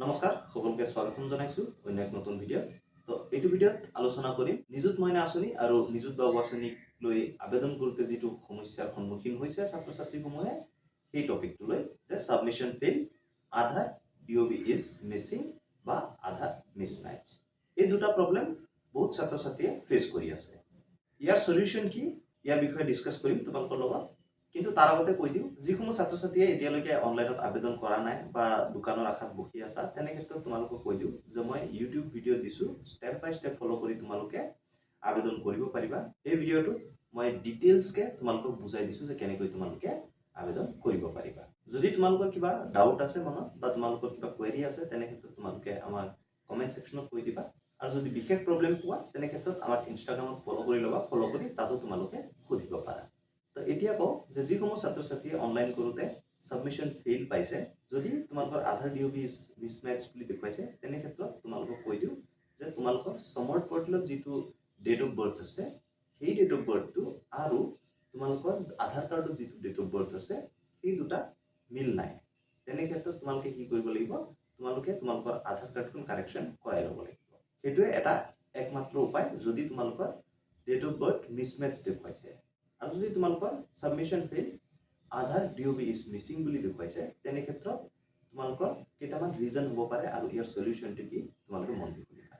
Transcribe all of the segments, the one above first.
নমস্কাৰ সকলোকে স্বাগতম জনাইছো অন্য এক নতুন ভিডিঅ। তো এইটো ভিডিঅত আলোচনা কৰিম নিযুত মইনা আঁচনি আৰু নিযুত বাবু আঁচনিক লৈ আবেদন কৰোঁতে যিটো সমস্যাৰ সন্মুখীন হৈছে ছাত্ৰ ছাত্ৰীসমূহে সেই টপিকটো লৈ যে submission fail, Aadhaar DOB is missing বা আধাৰ মিসম্যাচ। এই দুটা প্ৰবলেম বহুত ছাত্ৰ ছাত্ৰীয়ে ফেচ কৰি আছে। ইয়াৰ সলিউশন কি ইয়াৰ বিষয়ে ডিসকাস কৰিম তোমালোকৰ লগত। কিন্তু তাৰ আগতে কৈ দিওঁ যিসমূহ ছাত্ৰ ছাত্ৰীয়ে এতিয়ালৈকে অনলাইনত আবেদন কৰা নাই বা দোকানৰ আশাত বহি আছা তেনে ক্ষেত্ৰত তোমালোকক কৈ দিওঁ যে মই ইউটিউব ভিডিঅ' দিছোঁ, ষ্টেপ বাই ষ্টেপ ফলো কৰি তোমালোকে আবেদন কৰিব পাৰিবা। এই ভিডিঅ'টোত মই ডিটেইলছকে তোমালোকক বুজাই দিছোঁ যে কেনেকৈ তোমালোকে আবেদন কৰিব পাৰিবা। যদি তোমালোকৰ কিবা ডাউট আছে মনত বা তোমালোকৰ কিবা কোৱেৰি আছে তেনে ক্ষেত্ৰত তোমালোকে আমাক কমেন্ট সেকশনত কৈ দিবা। আৰু যদি বিশেষ প্ৰবলেম পোৱা তেনে ক্ষেত্ৰত আমাক ইনষ্টাগ্ৰামত ফলো কৰি ল'বা, ফলো কৰি তাতো তোমালোকে সুধিব পাৰা। তো এতিয়া কওঁ যে যিসমূহ ছাত্ৰ ছাত্ৰীয়ে অনলাইন কৰোঁতে সাবমিশন ফেইল পাইছে, যদি তোমালোকৰ আধাৰ ডিঅবি মিসম্যাচ বুলি দেখুৱাইছে তেনে ক্ষেত্ৰত তোমালোকক কৈ দিওঁ যে তোমালোকৰ সমৰ্থ পৰ্টেলত যিটো ডেট অফ বাৰ্থ আছে সেই ডেট অফ বাৰ্থটো আৰু তোমালোকৰ আধাৰ কাৰ্ডত যিটো ডেট অফ বাৰ্থ আছে সেই দুটা মিল নাই। তেনে ক্ষেত্ৰত তোমালোকে কি কৰিব লাগিব, তোমালোকে তোমালোকৰ আধাৰ কাৰ্ডখন কাৰেকশ্যন কৰাই ল'ব লাগিব। সেইটোৱে এটা একমাত্ৰ উপায় যদি তোমালোকৰ ডেট অফ বাৰ্থ মিসম্যাচ দেখুৱাইছে। আৰু যদি তোমালোকৰ submission fail, Aadhaar DOB is missing বুলি দেখুৱাইছে তেনে ক্ষেত্ৰত তোমালোকৰ কেইটামান ৰিজন হ'ব পাৰে আৰু ইয়াৰ সলিউশনটো কি তোমালোকে মন দি শুনিবা।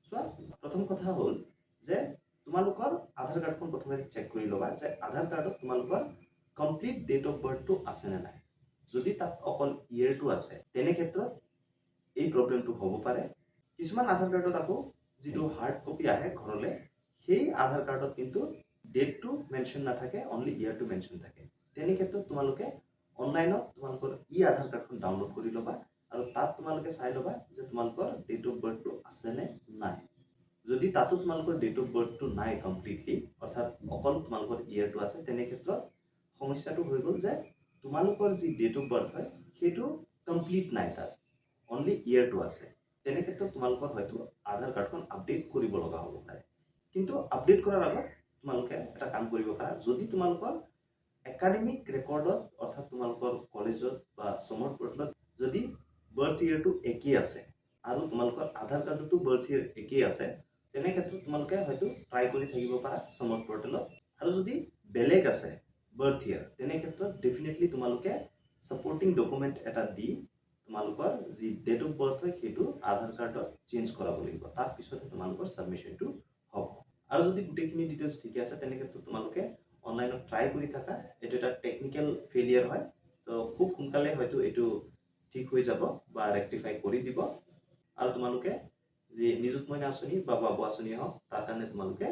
চোৱা, প্ৰথম কথা হ'ল যে তোমালোকৰ আধাৰ কাৰ্ডখন প্ৰথমে চেক কৰি ল'বা যে আধাৰ কাৰ্ডত তোমালোকৰ কমপ্লিট ডেট অফ বাৰ্থটো আছে নে নাই। যদি তাত অকল ইয়েৰটো আছে তেনে ক্ষেত্ৰত এই প্ৰবলেমটো হ'ব পাৰে। কিছুমান আধাৰ কাৰ্ডত আকৌ যিটো হাৰ্ড কপি আহে ঘৰলৈ সেই আধাৰ কাৰ্ডত কিন্তু ডেটটো মেনশন নাথাকে, অনলি ইয়েৰটো মেনশন থাকে। তেনে ক্ষেত্ৰত তোমালোকে অনলাইনত তোমালোকৰ আধাৰ কাৰ্ডখন ডাউনলোড কৰি ল'বা আৰু তাত তোমালোকে চাই ল'বা যে তোমালোকৰ ডেট অফ বাৰ্থটো আছে নে নাই। যদি তাতো তোমালোকৰ ডেট অফ বাৰ্থটো নাই কমপ্লিটলি, অৰ্থাৎ অকল তোমালোকৰ ইয়েৰটো আছে, তেনে ক্ষেত্ৰত সমস্যাটো হৈ গ'ল যে তোমালোকৰ যি ডেট অফ বাৰ্থ হয় সেইটো কমপ্লিট নাই, তাত অনলি ইয়েৰটো আছে। তেনে ক্ষেত্ৰত তোমালোকৰ হয়তো আধাৰ কাৰ্ডখন আপডেট কৰিব লগা হ'ব পাৰে। কিন্তু আপডেট কৰাৰ আগত তোমালোকে এটা কাম কৰিব পাৰা, যদি তোমালোকৰ একাডেমিক ৰেকৰ্ডত অৰ্থাৎ তোমালোকৰ কলেজত বা সমৰ্থ পৰ্টেলত যদি বাৰ্থ ইয়েৰটো একেই আছে আৰু তোমালোকৰ আধাৰ কাৰ্ডতো বাৰ্থ ইয়েৰ একেই আছে তেনে ক্ষেত্ৰত তোমালোকে হয়তো ট্ৰাই কৰি থাকিব পাৰা সমৰ্থ পৰ্টেলত। আৰু যদি বেলেগ আছে বাৰ্থ ইয়েৰ তেনে ক্ষেত্ৰত ডেফিনেটলি তোমালোকে সাপোৰ্টিং ডকুমেণ্ট এটা দি তোমালোকৰ যি ডেট অফ বাৰ্থ হয় সেইটো আধাৰ কাৰ্ডত চেঞ্জ কৰাব লাগিব। তাৰ পিছতে তোমালোকৰ সাবমিশনটো হ'ব। আৰু যদি গোটেইখিনি ডিটেইলছ ঠিকে আছে তেনে ক্ষেত্ৰত তোমালোকে অনলাইনত ট্ৰাই কৰি থাকা। এইটো এটা টেকনিক্যাল ফেইলিয়াৰ হয়, তো খুব সোনকালে হয়তো এইটো ঠিক হৈ যাব বা ৰেক্টিফাই কৰি দিব। আৰু তোমালোকে যি নিযুত মইনা আঁচনি বা বাবু আঁচনি হওক তাৰ কাৰণে তোমালোকে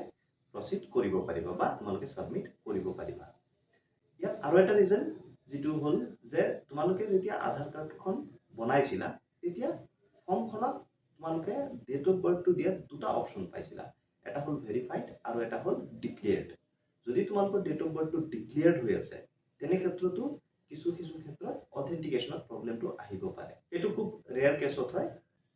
প্ৰচিড কৰিব পাৰিবা বা তোমালোকে সাবমিট কৰিব পাৰিবা। ইয়াত আৰু এটা ৰিজন যিটো হ'ল যে তোমালোকে যেতিয়া আধাৰ কাৰ্ডখন বনাইছিলা তেতিয়া ফৰ্মখনত তোমালোকে ডেট অফ বাৰ্থটো দিয়াত দুটা অপশ্যন পাইছিলা, এটা হ'ল ভেৰিফাইড আৰু এটা হ'ল ডিক্লেয়াৰ্ড। যদি তোমালোকৰ ডেট অফ বাৰ্থটো ডিক্লেয়াৰ্ড হৈ আছে তেনে ক্ষেত্ৰতো কিছু ক্ষেত্ৰত অথেন্টিকেশ্যনত প্ৰবলেমটো আহিব পাৰে। এইটো খুব ৰেয়াৰ কেছত হয়।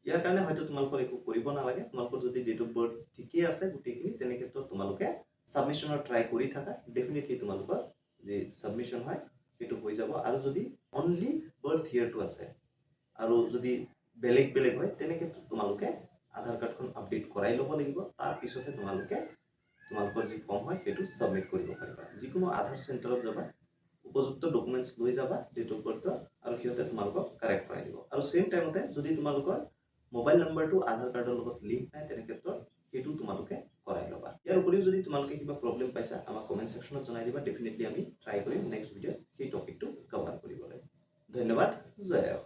ইয়াৰ কাৰণে হয়তো তোমালোকৰ একো কৰিব নালাগে। তোমালোকৰ যদি ডেট অফ বাৰ্থ ঠিকেই আছে গোটেইখিনি তেনে ক্ষেত্ৰত তোমালোকে সাবমিশনৰ ট্ৰাই কৰি থাকা। ডেফিনেটলি তোমালোকৰ যে সাবমিশন হয় সেইটো হৈ যাব। আৰু যদি অনলি বাৰ্থ ইয়েৰটো আছে আৰু যদি বেলেগ বেলেগ হয় তেনে ক্ষেত্ৰত তোমালোকে আধাৰ কাৰ্ডখন আপডেট কৰাই ল'ব লাগিব। তাৰ পিছতহে তোমালোকে তোমালোকৰ যি ফৰ্ম হয় সেইটো সাবমিট কৰিব পাৰিবা। যিকোনো আধাৰ চেণ্টাৰত যাবা, উপযুক্ত ডকুমেণ্টছ লৈ যাবা ডেট অফ বাৰ্থ, আৰু সিহঁতে তোমালোকক কাৰেক্ট কৰাই দিব। আৰু সেম টাইমতে যদি তোমালোকৰ মোবাইল নাম্বাৰটো আধাৰ কাৰ্ডৰ লগত লিংক নাই তেনে ক্ষেত্ৰত সেইটো তোমালোকে কৰাই ল'বা। ইয়াৰ উপৰিও যদি তোমালোকে কিবা প্ৰবলেম পাইছা আমাক কমেণ্ট সেকশ্যনত জনাই দিবা। ডেফিনেটলি আমি ট্ৰাই কৰিম নেক্সট ভিডিঅ'ত সেই টপিকটো কভাৰ কৰিবলৈ। ধন্যবাদ। জয় অসম।